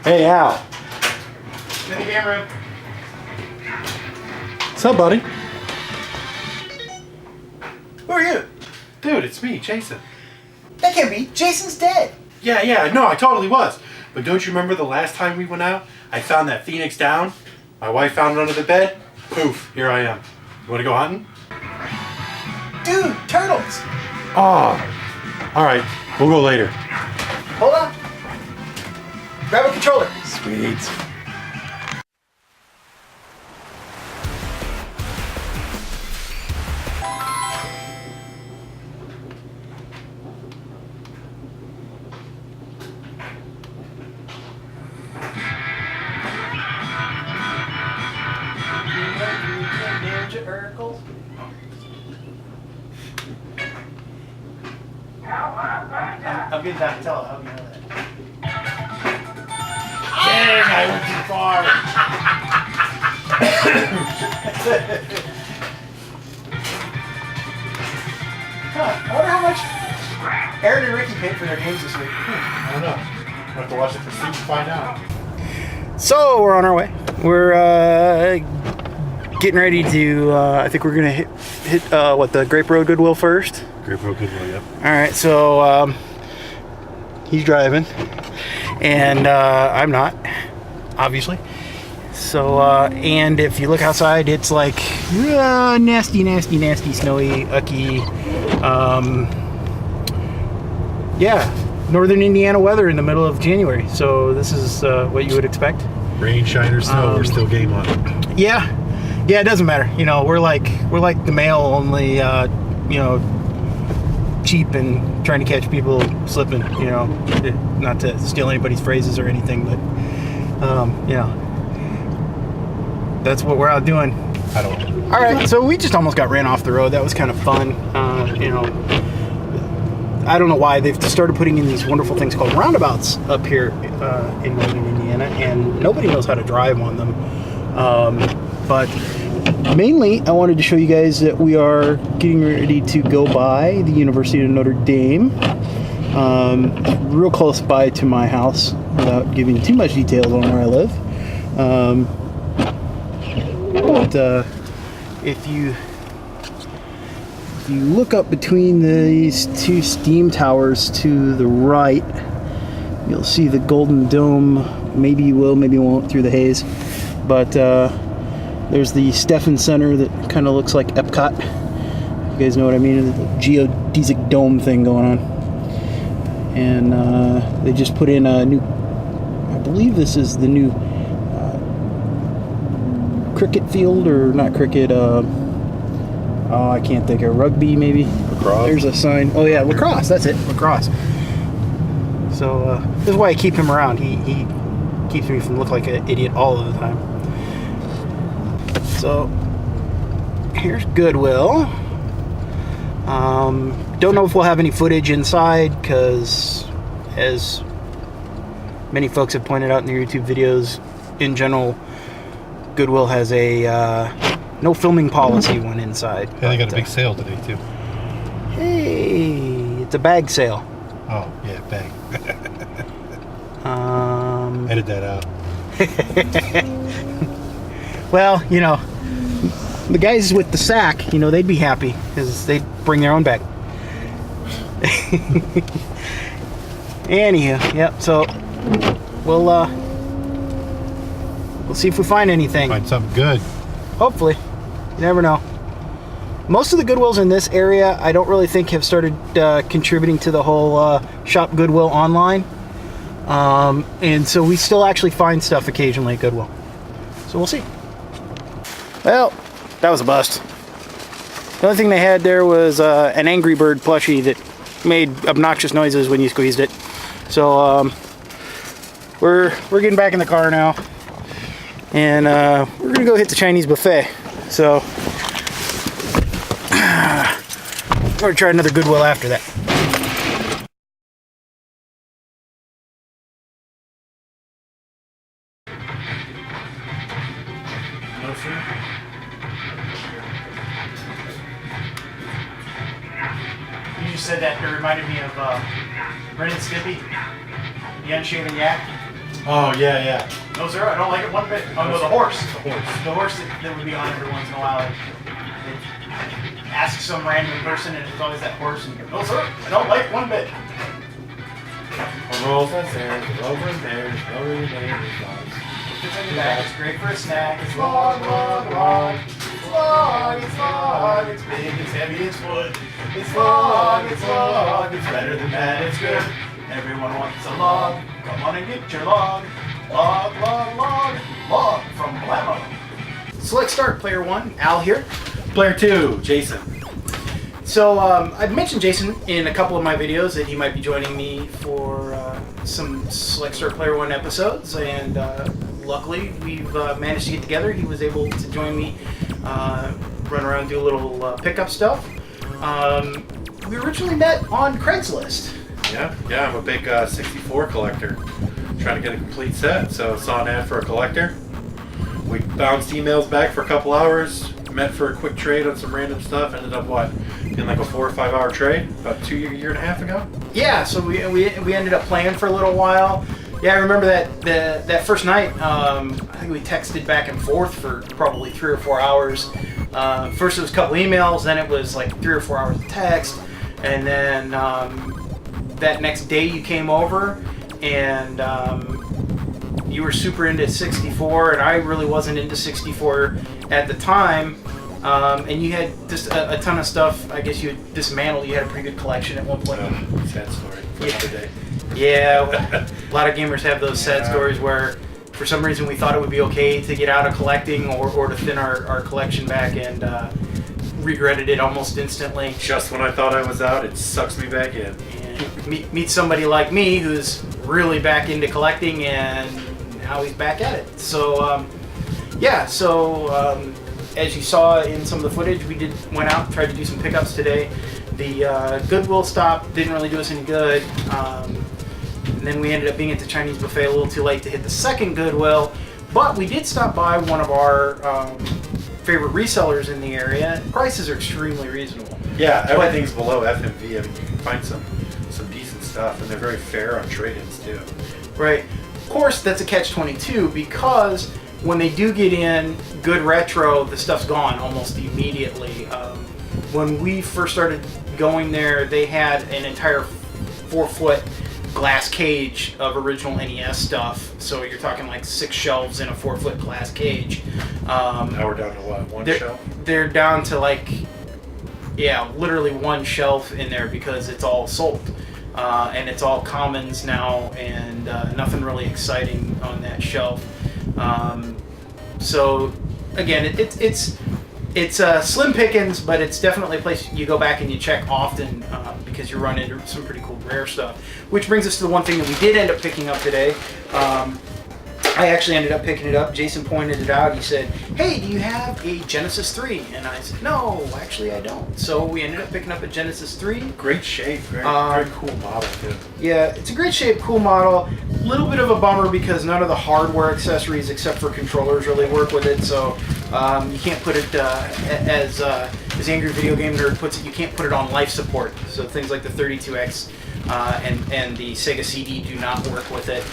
Hey, Al. In the game room. What's up, buddy? Who are you? Dude, it's me, Jason. That can't be. Jason's dead. Yeah, no, I totally was. But don't you remember the last time we went out? I found that Phoenix down. My wife found it under the bed. Poof, here I am. You want to go hunting? Dude, turtles. Oh, all right. We'll go later. Hold on. Grab a controller. Sweet. I'm getting down to tell it. How do you know that? Dang, I went too far. I wonder how much Aaron and Ricky paid for their games this week. I don't know. We'll have to watch it for Steve to find out. So we're on our way. We're getting ready to. I think we're gonna hit the Grape Road Goodwill first. Grape Road Goodwill, yep. All right, so he's driving, and I'm not, obviously. So and if you look outside, it's like nasty, snowy, ucky. Yeah, northern Indiana weather in the middle of January. So this is what you would expect. Rain, shine, or snow, we're still game on it. Yeah, it doesn't matter. You know, we're like the mail, only cheap and trying to catch people slipping. You know, not to steal anybody's phrases or anything, but that's what we're out doing. I don't know. All right, so we just almost got ran off the road. That was kind of fun. I don't know why they've started putting in these wonderful things called roundabouts up here in northern Indiana, and nobody knows how to drive on them. But mainly, I wanted to show you guys that we are getting ready to go by the University of Notre Dame, real close by to my house, without giving too much details on where I live. But if you look up between these two steam towers to the right, you'll see the Golden Dome. Maybe you will, maybe you won't through the haze. But there's the Stephan Center that kind of looks like Epcot. You guys know what I mean? The geodesic dome thing going on. And they just put in a new, I believe this is the new cricket field, or not cricket, I can't think of, rugby maybe? Lacrosse? There's a sign. Oh yeah, lacrosse, that's it, lacrosse. So this is why I keep him around. He keeps me from looking like an idiot all of the time. So here's Goodwill. Don't know if we'll have any footage inside, because as many folks have pointed out in their YouTube videos, in general, Goodwill has a no filming policy when inside. Yeah, they got a big sale today too. Hey, it's a bag sale. Oh yeah, bag. Edit that out. Well, the guys with the sack, they'd be happy because they'd bring their own bag. Anywho, yep. So we'll see if we find anything. Find something good. Hopefully. You never know. Most of the Goodwills in this area, I don't really think have started contributing to the whole Shop Goodwill online. And so we still actually find stuff occasionally at Goodwill. So we'll see. Well, that was a bust. The only thing they had there was an Angry Bird plushie that made obnoxious noises when you squeezed it. So we're getting back in the car now. And we're gonna go hit the Chinese buffet. So we're gonna try another Goodwill after that. No, sir. You just said that, it reminded me of Ren and Stimpy, the Unshaven Yak. Oh, yeah. No, sir, I don't like it one bit. Oh, no, the horse. The horse. The horse that would be on every once in a while. They'd ask some random person, and it was always that horse, and you go, no, sir, I don't like it one bit. Rolls and stairs, over and there, over and there, It's in the back, it's great for a snack. It's long, long, long. It's long, it's long. It's big, it's heavy, it's wood. It's long, it's long. It's better than that, it's good. Everyone wants a log. Come on and get your log. Log, log, log. Log from Blammo. So let's start. Player 1, Al here. Player 2, Jason. So I've mentioned Jason in a couple of my videos that he might be joining me for some Select Start Player 1 episodes, and luckily we've managed to get together. He was able to join me, run around, do a little pickup stuff. We originally met on Craigslist. Yeah, I'm a big 64 collector. Trying to get a complete set, so saw an ad for a collector. We bounced emails back for a couple hours, met for a quick trade on some random stuff, ended up in like a 4 or 5 hour trade about a year and a half ago. Yeah, so we ended up playing for a little while. Yeah, I remember that first night. I think we texted back and forth for probably 3 or 4 hours. First it was a couple emails, then it was like 3 or 4 hours of text, and then that next day you came over, and you were super into 64, and I really wasn't into 64 at the time. And you had just a ton of stuff. I guess you had dismantled. You had a pretty good collection at one point. Sad story for another day. Yeah, a lot of gamers have those sad stories where, for some reason, we thought it would be okay to get out of collecting or to thin our collection back, and regretted it almost instantly. Just when I thought I was out, it sucks me back in. And meet somebody like me who's really back into collecting, and now he's back at it. So, as you saw in some of the footage, we went out and tried to do some pickups today. The Goodwill stop didn't really do us any good. And then we ended up being at the Chinese buffet a little too late to hit the second Goodwill. But we did stop by one of our favorite resellers in the area. Prices are extremely reasonable. Yeah, everything's below FMV. I mean, you can find some decent stuff, and they're very fair on trade-ins too. Right. Of course, that's a catch-22 because when they do get in good retro, the stuff's gone almost immediately. When we first started going there, they had an entire 4-foot glass cage of original NES stuff. So you're talking like 6 shelves in a 4-foot glass cage. Now we're down to what, one shelf? They're down to literally one shelf in there because it's all sold. And it's all commons now, and nothing really exciting on that shelf. So again, it's slim pickings, but it's definitely a place you go back and you check often because you run into some pretty cool rare stuff. Which brings us to the one thing that we did end up picking up today. I actually ended up picking it up. Jason pointed it out. He said, "Hey, do you have a Genesis 3?" And I said, "No, actually I don't." So we ended up picking up a Genesis 3. Great shape, very cool model too. Yeah, it's a great shape, cool model. A little bit of a bummer because none of the hardware accessories except for controllers really work with it. So you can't put it, as Angry Video Game Nerd puts it, you can't put it on life support. So things like the 32X and the Sega CD do not work with it.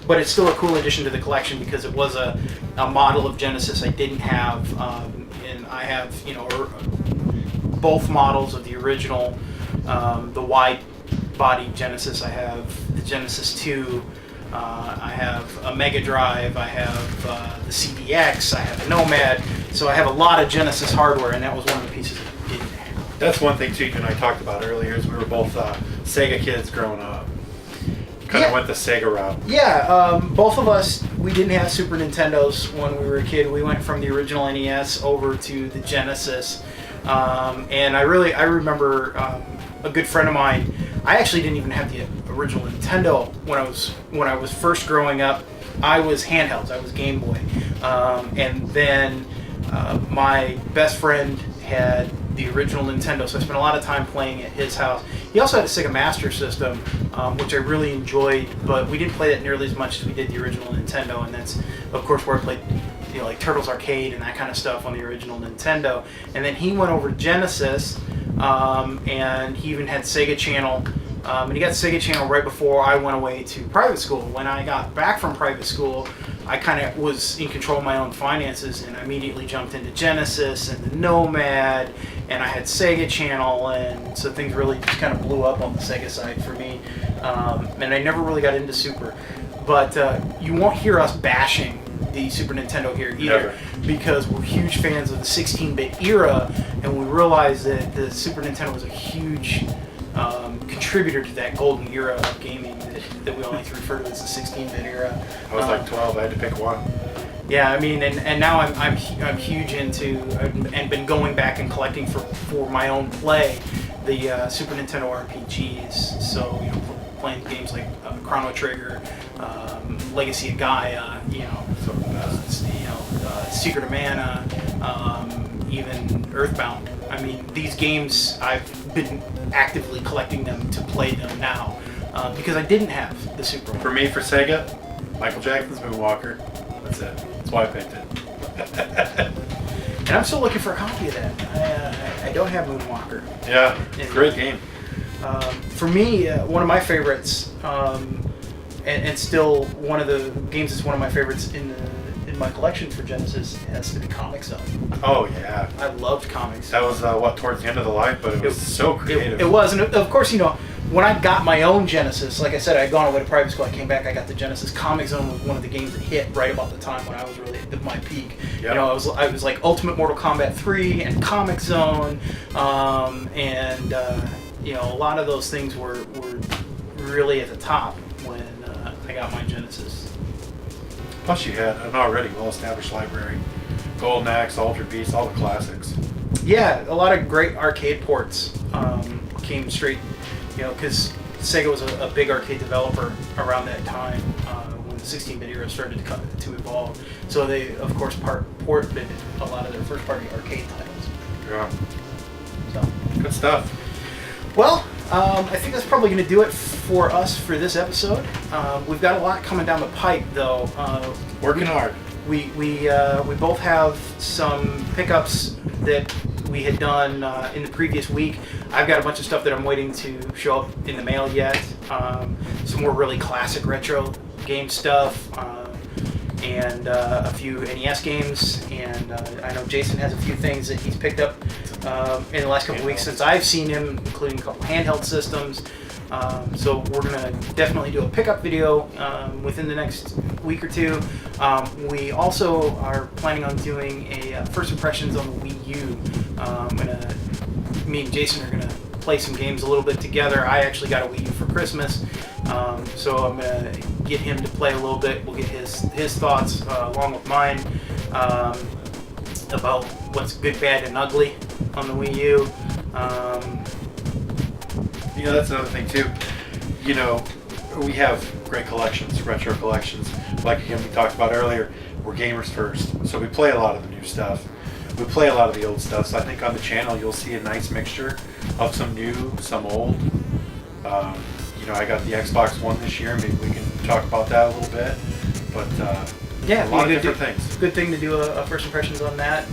But it's still a cool addition to the collection because it was a model of Genesis I didn't have. And I have, both models of the original, the wide-bodied Genesis. I have the Genesis 2. I have a Mega Drive. I have the CDX. I have a Nomad. So I have a lot of Genesis hardware, and that was one of the pieces I didn't have. That's one thing too you and I talked about earlier is we were both Sega kids growing up. Kind of went the Sega route. Yeah, both of us, we didn't have Super Nintendos when we were a kid. We went from the original NES over to the Genesis. And I remember a good friend of mine, I actually didn't even have the original Nintendo when I was first growing up. I was handhelds, I was Game Boy. And then my best friend had the original Nintendo, so I spent a lot of time playing at his house. He also had a Sega Master System, which I really enjoyed, but we didn't play that nearly as much as we did the original Nintendo, and that's, of course, where I played like Turtles Arcade and that kind of stuff on the original Nintendo. And then he went over to Genesis, and he even had Sega Channel And he got the Sega channel right before I went away to private school. When I got back from private school, I kind of was in control of my own finances, and I immediately jumped into Genesis and the Nomad, and I had Sega channel, and so things really just kind of blew up on the Sega side for me. And I never really got into Super. But you won't hear us bashing the Super Nintendo here either, because we're huge fans of the 16-bit era, and we realized that the Super Nintendo was a huge contributor to that golden era of gaming that we only refer to as the 16-bit era. I was like 12. I had to pick one. Yeah, I mean, and now I'm huge into and been going back and collecting for my own play the Super Nintendo RPGs. So playing games like Chrono Trigger, Legacy of Gaia, Secret of Mana, even Earthbound. I mean, these games, I've been actively collecting them to play them now because I didn't have the Super one. For me, for Sega, Michael Jackson's Moonwalker. That's it. That's why I picked it. And I'm still looking for a copy of that. I don't have Moonwalker. Yeah, great game. For me, one of my favorites, and still one of the games that's one of my favorites in my collection for Genesis, has to be Comic Zone. Oh yeah, I loved Comic Zone. That was towards the end of the line, but it was so creative. It was, and of course, when I got my own Genesis, like I said, I had gone away to private school. I came back, I got the Genesis. Comic Zone was one of the games that hit right about the time when I was really at my peak. Yep. I was like Ultimate Mortal Kombat 3 and Comic Zone, and a lot of those things were really at the top when I got my Genesis. Plus, you had an already well-established library. Golden Axe, Altered Beast, all the classics. Yeah, a lot of great arcade ports came straight, because Sega was a big arcade developer around that time when the 16-bit era started to evolve. So they, of course, ported a lot of their first-party arcade titles. Yeah. So good stuff. Well, I think that's probably going to do it for us for this episode. We've got a lot coming down the pipe, though. Working hard. We both have some pickups that we had done in the previous week. I've got a bunch of stuff that I'm waiting to show up in the mail yet. Some more really classic retro game stuff, and a few NES games. And I know Jason has a few things that he's picked up in the last couple of weeks since I've seen him, including a couple handheld systems. So we're going to definitely do a pickup video within the next week or two. We also are planning on doing a first impressions on the Wii U. Me and Jason are going to play some games a little bit together. I actually got a Wii U for Christmas, so I'm going to get him to play a little bit. We'll get his thoughts along with mine about what's good, bad, and ugly on the Wii U. That's another thing too. We have great collections, retro collections. Like again, we talked about earlier, we're gamers first. So we play a lot of the new stuff. We play a lot of the old stuff. So I think on the channel you'll see a nice mixture of some new, some old. I got the Xbox One this year. Maybe we can talk about that a little bit. But a lot of different things. Good thing to do a first impressions on that.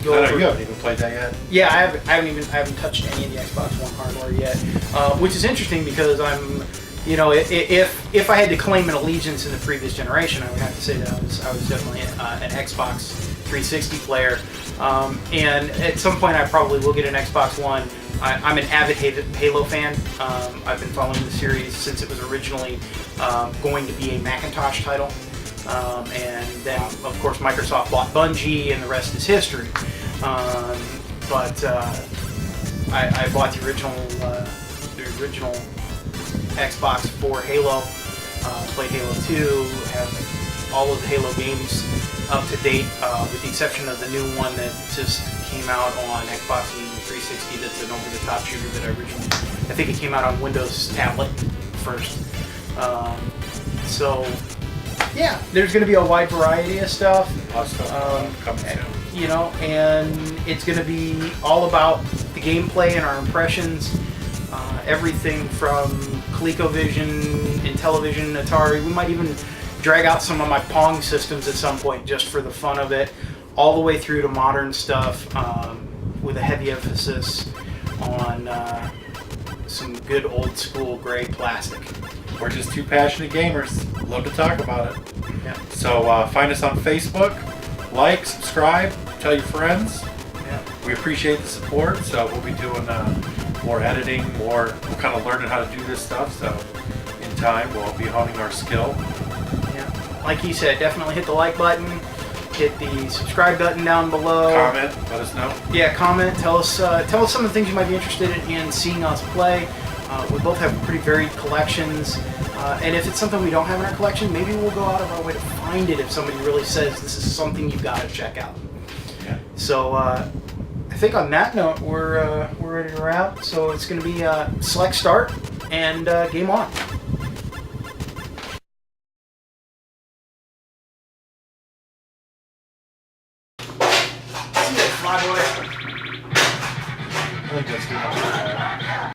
You haven't even played that yet. Yeah, I haven't touched any of the Xbox One hardware yet, which is interesting because I'm, if I had to claim an allegiance in the previous generation, I would have to say that I was definitely an Xbox 360 player, and at some point I probably will get an Xbox One. I'm an avid Halo fan. I've been following the series since it was originally going to be a Macintosh title. And then, of course, Microsoft bought Bungie, and the rest is history. But I bought the original Xbox for Halo. Played Halo 2. Have all of the Halo games up to date, with the exception of the new one that just came out on Xbox 360. That's an over-the-top shooter that I think it came out on Windows tablet first. Yeah, there's going to be a wide variety of stuff. Coming soon. And it's going to be all about the gameplay and our impressions. Everything from ColecoVision, Intellivision, Atari. We might even drag out some of my Pong systems at some point just for the fun of it. All the way through to modern stuff with a heavy emphasis on some good old school gray plastic. We're just two passionate gamers. Love to talk about it. Yeah. So find us on Facebook, like, subscribe, tell your friends. Yeah. We appreciate the support. So we'll be doing more editing, we're kind of learning how to do this stuff. So in time, we'll be honing our skill. Yeah. Like he said, definitely hit the like button, hit the subscribe button down below. Comment, let us know. Yeah, comment. Tell us some of the things you might be interested in seeing us play. We both have pretty varied collections, and if it's something we don't have in our collection, maybe we'll go out of our way to find it if somebody really says this is something you've got to check out. Yeah. So I think on that note, we're ready to wrap. So it's going to be select start and game on. See that fly boy? I think that's good.